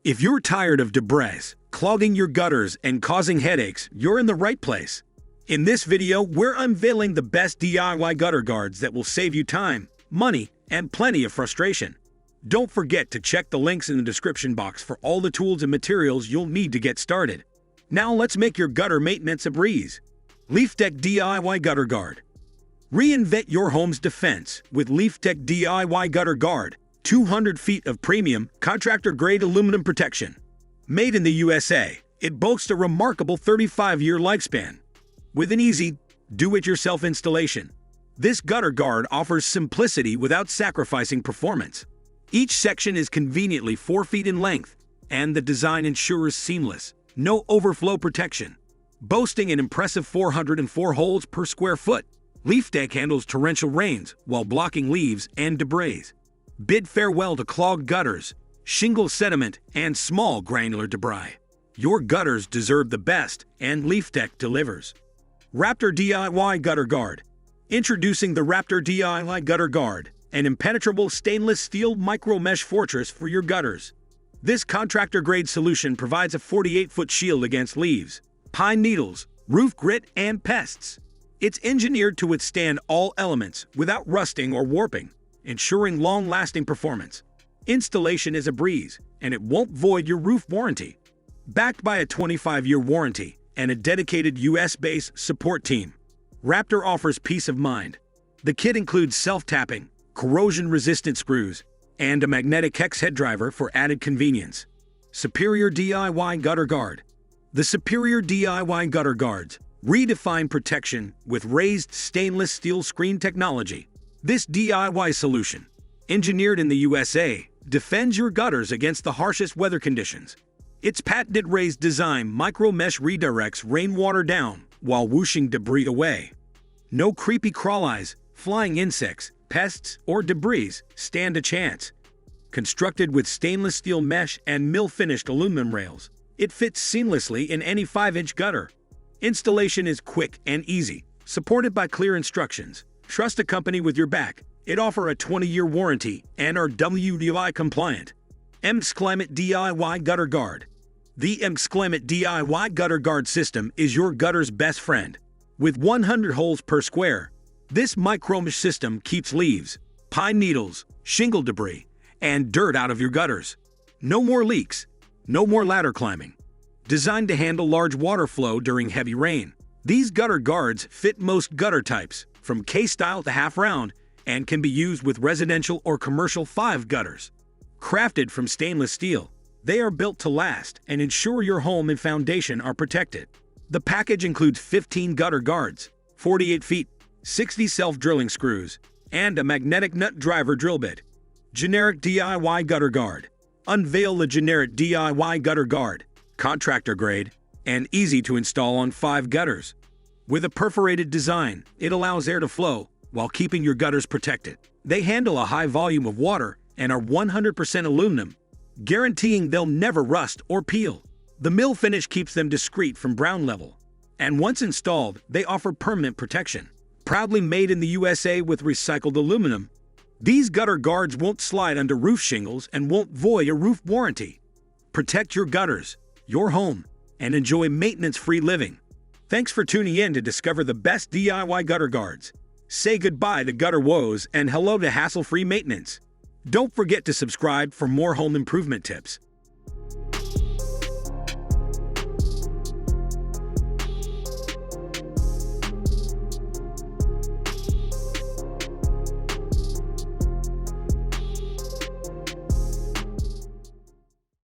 If you're tired of debris clogging your gutters and causing headaches, you're in the right place. In this video, we're unveiling the best DIY gutter guards that will save you time, money, and plenty of frustration. Don't forget to check the links in the description box for all the tools and materials you'll need to get started. Now let's make your gutter maintenance a breeze. LEAFTEK DIY Gutter Guard. Reinvent your home's defense with LEAFTEK DIY Gutter Guard. 200 feet of premium, contractor-grade aluminum protection. Made in the USA, it boasts a remarkable 35-year lifespan. With an easy, do-it-yourself installation, this gutter guard offers simplicity without sacrificing performance. Each section is conveniently 4 feet in length, and the design ensures seamless, no overflow protection. Boasting an impressive 404 holes per square foot, LEAFTEK handles torrential rains while blocking leaves and debris. Bid farewell to clogged gutters, shingle sediment, and small granular debris. Your gutters deserve the best, and LEAFTEK delivers. RAPTOR DIY Gutter Guard. Introducing the RAPTOR DIY Gutter Guard, an impenetrable stainless steel micro-mesh fortress for your gutters. This contractor-grade solution provides a 48-foot shield against leaves, pine needles, roof grit, and pests. It's engineered to withstand all elements without rusting or warping, ensuring long-lasting performance. Installation is a breeze, and it won't void your roof warranty. Backed by a 25-year warranty and a dedicated US-based support team, RAPTOR offers peace of mind. The kit includes self-tapping, corrosion-resistant screws, and a magnetic hex head driver for added convenience. Superior DIY Gutter Guard. The Superior DIY Gutter Guards redefine protection with raised stainless steel screen technology. This DIY solution, engineered in the USA, defends your gutters against the harshest weather conditions. Its patented raised design micro-mesh redirects rainwater down while whooshing debris away. No creepy crawl eyes, flying insects, pests, or debris stand a chance. Constructed with stainless steel mesh and mill-finished aluminum rails, it fits seamlessly in any 5-inch gutter. Installation is quick and easy, supported by clear instructions. Trust a company with your back. It offers a 20-year warranty and are WDI compliant. MXCLIMATE DIY Gutter Guard. The MXCLIMATE DIY Gutter Guard system is your gutter's best friend. With 100 holes per square, this micro-mesh system keeps leaves, pine needles, shingle debris, and dirt out of your gutters. No more leaks, no more ladder climbing. Designed to handle large water flow during heavy rain, these gutter guards fit most gutter types, from K-style to half-round, and can be used with residential or commercial 5 gutters. Crafted from stainless steel, they are built to last and ensure your home and foundation are protected. The package includes 15 gutter guards, 48 feet, 60 self-drilling screws, and a magnetic nut driver drill bit. Generic DIY Gutter Guard. Unveil the generic DIY Gutter Guard, contractor grade, and easy to install on 5 gutters. With a perforated design, it allows air to flow while keeping your gutters protected. They handle a high volume of water and are 100% aluminum, guaranteeing they'll never rust or peel. The mill finish keeps them discreet from brown level, and once installed, they offer permanent protection. Proudly made in the USA with recycled aluminum, these gutter guards won't slide under roof shingles and won't void a roof warranty. Protect your gutters, your home, and enjoy maintenance-free living. Thanks for tuning in to discover the best DIY gutter guards. Say goodbye to gutter woes and hello to hassle-free maintenance. Don't forget to subscribe for more home improvement tips.